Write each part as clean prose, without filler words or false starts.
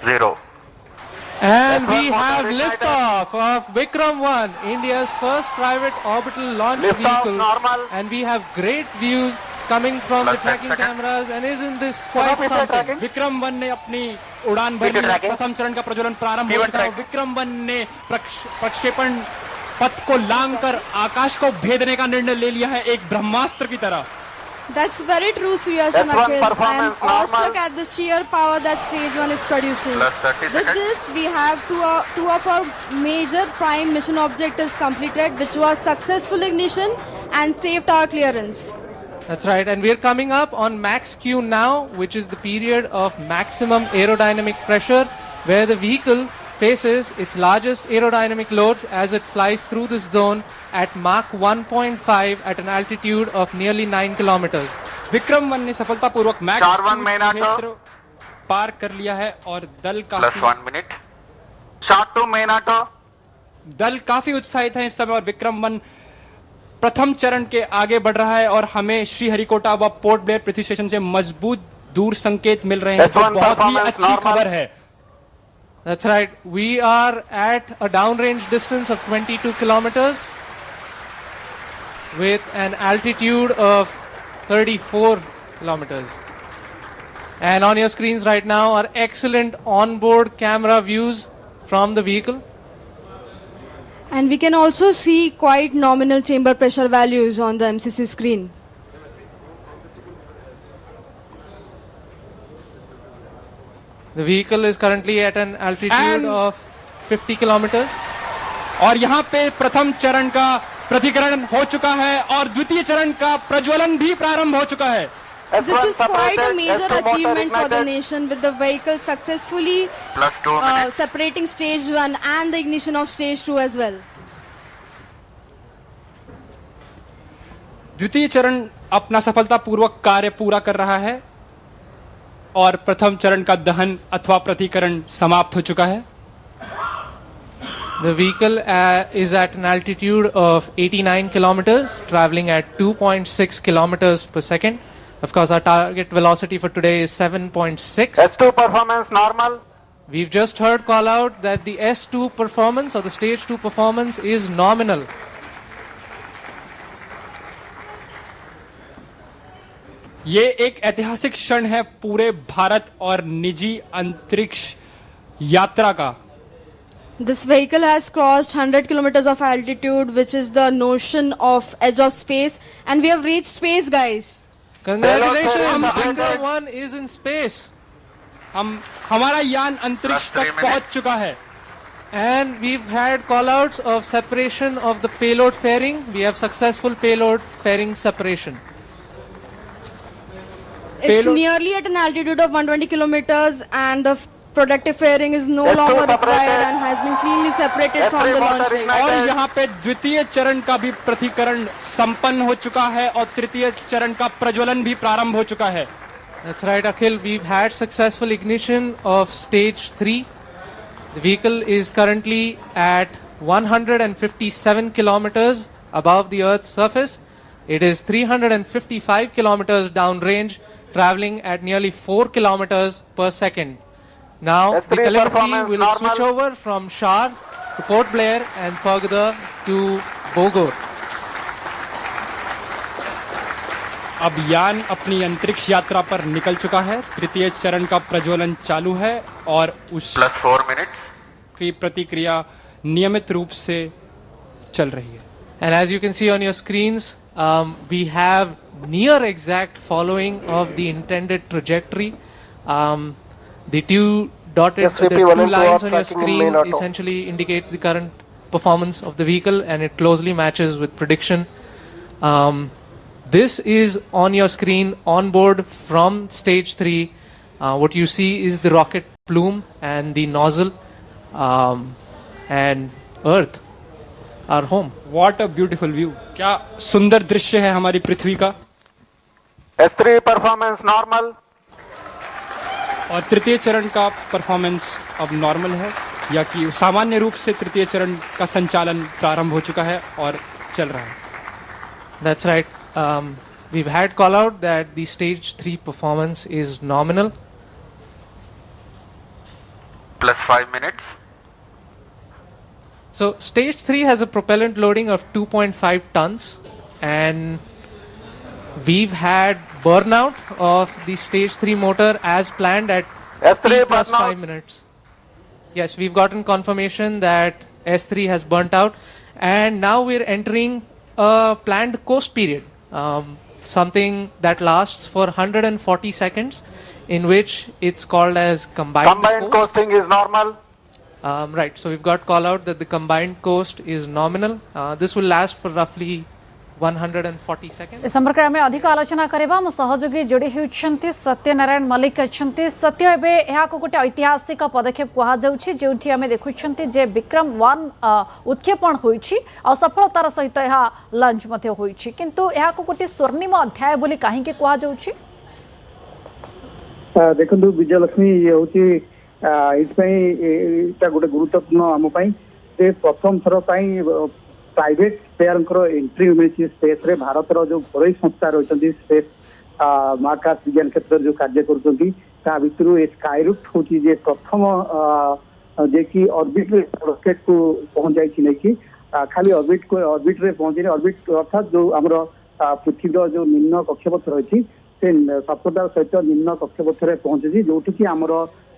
0. And we have liftoff of Vikram-1, India's first private orbital launch vehicle. Normal. And we have great views coming from the tracking cameras. And isn't this quite something? विक्रम-1 ने अपनी उड़ान भरी, प्रथम चरण का प्रज्वलन प्रारंभ हो चुका है। विक्रम-1 ने प्रक्षेपण पथ को लांघकर आकाश को भेदने का निर्णय ले लिया है, एक ब्रह्मास्त्र की तरह। That's very true, Sriyashan Akhil. I am awestruck at the sheer power that Stage 1 is producing. With this, we have two of our major prime mission objectives completed, which was successful ignition and safe tower clearance. That's right, and we're coming up on max Q now, which is the period of maximum aerodynamic pressure, where the vehicle faces its largest aerodynamic loads as it flies through this zone at Mach 1.5 at an altitude of nearly 9 kilometers. विक्रम-1 ने सफलतापूर्वक max क्षेत्र पार कर लिया है और दल काफी +1 minute. Short to main auto. दल काफी उत्साहित है इस समय और विक्रम-1 प्रथम चरण के आगे बढ़ रहा है और हमें श्रीहरिकोटा व पोर्ट ब्लेयर पृथ्वी स्टेशन से मजबूत दूर संकेत मिल रहे हैं, तो बहुत ही अच्छी खबर है। That's right. We are at a downrange distance of 22 kilometers with an altitude of 34 kilometers. And on your screens right now are excellent onboard camera views from the vehicle. And we can also see quite nominal chamber pressure values on the MCC screen. The vehicle is currently at an altitude of 50 kilometers. और यहाँ पे प्रथम चरण का प्रतिकरण हो चुका है और द्वितीय चरण का प्रज्वलन भी प्रारंभ हो चुका है। This is quite a major achievement for the nation, with the vehicle successfully separating stage 1 and the ignition of stage 2 as well. द्वितीय चरण अपना सफलतापूर्वक कार्य पूरा कर रहा है और प्रथम चरण का दहन अथवा प्रतिकरण समाप्त हो चुका है। The vehicle is at an altitude of 89 kilometers, traveling at 2.6 kilometers per second. Of course, our target velocity for today is 7.6. S2 performance normal. We've just heard call out that the S2 performance or the stage 2 performance is nominal. ये एक ऐतिहासिक क्षण है पूरे भारत और निजी अंतरिक्ष यात्रा का। This vehicle has crossed 100 kilometers of altitude, which is the notion of edge of space, and we have reached space, guys. Congratulations, Vikram-1 is in space. हमारा यान अंतरिक्ष तक पहुंच चुका है। And we've had call-outs of separation of the payload fairing. We have successful payload fairing separation. It's nearly at an altitude of 120 kilometers, and the protective fairing is no longer required and has been cleanly separated from the launch vehicle. और यहाँ पे द्वितीय चरण का भी प्रतिकरण संपन्न हो चुका है और तृतीय चरण का प्रज्वलन भी प्रारंभ हो चुका है। That's right, Akhil. We've had successful ignition of stage 3. The vehicle is currently at 157 kilometers above the Earth's surface. It is 355 kilometers downrange, traveling at nearly 4 kilometers per second. Now, the telemetry will switch over from Shar to Port Blair and further to Bogor. अब यान अपनी अंतरिक्ष यात्रा पर निकल चुका है। तृतीय चरण का प्रज्वलन चालू है और उस +4 minutes की प्रतिक्रिया नियमित रूप से चल रही है। And as you can see on your screens, we have near exact following of the intended trajectory. The two lines on your screen essentially indicate the current performance of the vehicle, and it closely matches with prediction. This is on your screen on board from stage 3. What you see is the rocket plume and the nozzle, and Earth, our home. What a beautiful view! क्या सुंदर दृश्य है हमारी पृथ्वी का। S3 performance normal. और तृतीय चरण का परफॉर्मेंस अब नॉर्मल है, या कि सामान्य रूप से तृतीय चरण का संचालन प्रारंभ हो चुका है और चल रहा है। That's right. We've had call out that the stage 3 performance is nominal. plus 5 minutes. So stage 3 has a propellant loading of 2.5 tons, and we've had burnout of the stage 3 motor as planned at S3 T plus burnout. 5 minutes. Yes, we've gotten confirmation that S3 has burnt out, and now we're entering a planned coast period, something that lasts for 140 seconds, in which it's called as combined coast. Coasting is normal. Right, so we've got call out that the combined coast is nominal. This will last for roughly 140 seconds. इस संपर्क में अधिक आलोचना करबा मो सहयोगी जोड़ी होउछंती सत्यनारायण मल्लिक अछंती। सत्य एबे एहा को गोटे ऐतिहासिक पदक्षेप कहा जाउछि जेउठी हमें देखुछंती जे विक्रम 1 उत्क्षेपण होइछि और सफलतार सहित एहा लॉन्च मध्ये होइछि, किंतु एहा को गोटे स्वर्णिम अध्याय बोली काहे के कहा जाउछि? देखंतु विजयलक्ष्मी ये होछि इटा गोटे गुरुत्वपूर्ण आम जे प्रथम थर प्राइवेट प्लेयर एंट्री मिली स्पेस रे भारत जो घरोई संस्था रही स्पेस महाकाश विज्ञान क्षेत्र जो कार्य कर स्काईरूट हूँ जे प्रथम जे कि ऑर्बिट रे रॉकेट को पहुंच जाइए खाली ऑर्बिट रे पहुंचे ऑर्बिट अर्थात जो आमर पृथ्वी जो निम्न कक्षपथ रही सफलतार सहित निम्न कक्षपथ में पहुंची जोटि आमर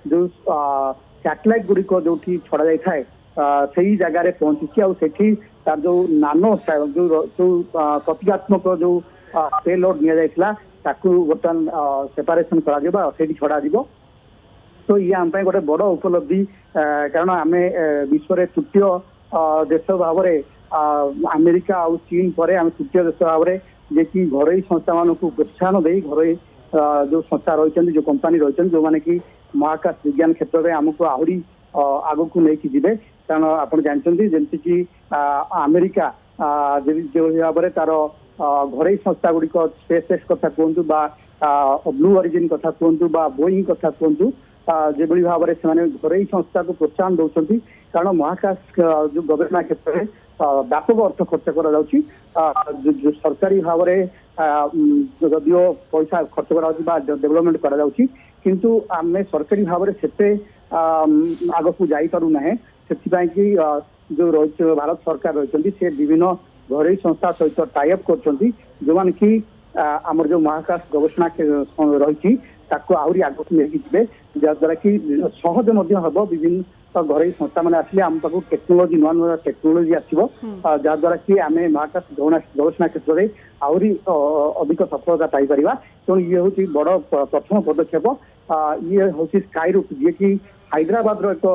जो सैटेलाइट गुड़िक जो छड़ा जाए से जगार पहुंची आठी तार जो नानो जो प्रतीकात्मक जो पेलोड निया बर्तमान सेपारेसन कर छड़ा तो ये आम गोटे बड़ उपलब्धि कारण आम विश्व तृतीय देश भाव अमेरिका आ चीन पर आम तृतीय देश भाव जे कि घरोई संस्था मान को प्रोत्साहन दे घरोई जो संस्था रही जो कंपनी रही जो मैंने कि महाकाश विज्ञान क्षेत्र में आमको आहरी आग को लेकिन जीवे कारण आप जानते जमती कि अमेरिका जो भाव में तार घरोई संस्था गुड़िक स्पेस एक्स कथा कहतु ब्लू ओरिजिन कथा कहतु बोइंग कथा कहतु जो भाव में से घरोई संस्था को प्रोत्साहन दौरान कारण महाकाश जो गवेषणा क्षेत्र में व्यापक अर्थ खर्च कर सरकारी भाव में जदियो पैसा खर्च कर डेवलपमेंट किंतु आम सरकारी भाव में से आग को जापारूना से जो रही भारत सरकार रही से विभिन्न घरोई संस्था सहित टाइअप कर जो मैंने कि आमर जो महाकाश गवेषणा रही आहरी आग को लेकिन जीवे जहाद्वारा कि सहज हम विभिन्न घरोई संस्था मैंने आसले आम पाक टेक्नोलोजी नुआ नुआ टेक्नोलोजी आसो जहाद्वारा कि आम महाकाश गवेषणा क्षेत्र में आहरी अधिक सफलता पाइपर तेणु ये हूँ बड़ प्रथम पदक्षेप ये हूँ स्काईरूट जी कि हैदराबाद एक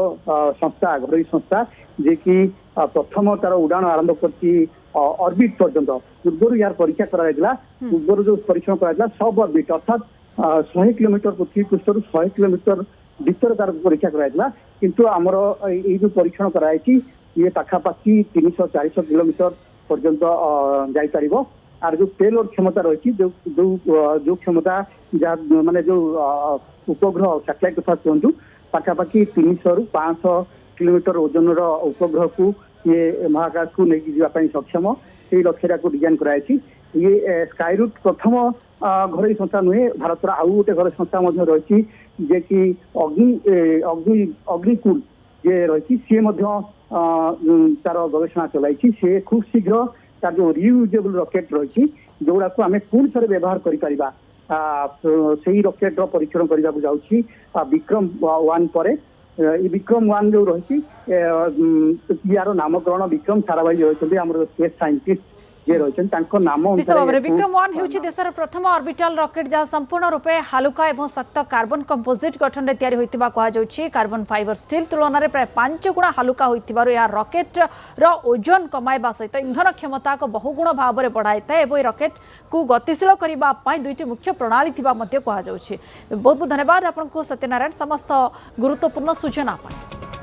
संस्था घरोई संस्था जे कि प्रथम तार उड़ान आरंभ कर ऑर्बिट पर्यंत पूर्व यार परीक्षा पूर्व जो परीक्षण कर सब ऑर्बिट अर्थात 100 किलोमीटर पृथ्वी पृष्ठ 100 किलोमीटर भीतर तार परीक्षा कराइला किंतु आमर ये जो परीक्षण कराई ये पाखापाखि 300-400 किलोमीटर पर्यंत जापर आर जो पेलोड क्षमता रही जो क्षमता जहाँ माने जो उपग्रह सैटेलाइट कथा कहतु पाखापाखि 300 ରୁ 500 किलोमीटर ओजन उपग्रह को ये महाकाश को लेकिन जावाई सक्षम से लक्ष्य को डिजाइन कराई ये स्काईरूट प्रथम घरोई संस्था नुहे भारत आउ गोटे घरोई संस्था रही जे कि अग्निकूल जे रही सी तार गवेषणा चलाई सी खूब शीघ्र तार जो रियूजेबल रॉकेट रही जोड़ा को आम पुणी थे व्यवहार से रॉकेट परीक्षण करने को जाऊँगी विक्रम 1 पर विक्रम 1 जो रही यार नामकरण विक्रम साराभाई रही आम स्पेस साइंटिस्ट जे रही नाम विक्रम 1 होउछि देशर प्रथम ऑर्बिटल रॉकेट जहाँ संपूर्ण रूपे हालुका एवं सख्त कार्बन कंपोजिट गठन में तैयारी होइतिबा कहा जाउछि। कार्बन फाइबर स्टील तुलन में प्राय 5 गुणा हालुका होइतिबारु या रॉकेट रो ओजन कमाइबा सहित इंधन क्षमता को बहुगुण भाव में बढ़ाइता एवं रॉकेट को गतिशील करबा पई दुईटी मुख्य प्रणाली थिबा मध्ये कहा जाउछि। बहुत बहुत धन्यवाद आपनको सत्यनारायण समस्त गुरुत्वपूर्ण सूचना पाई।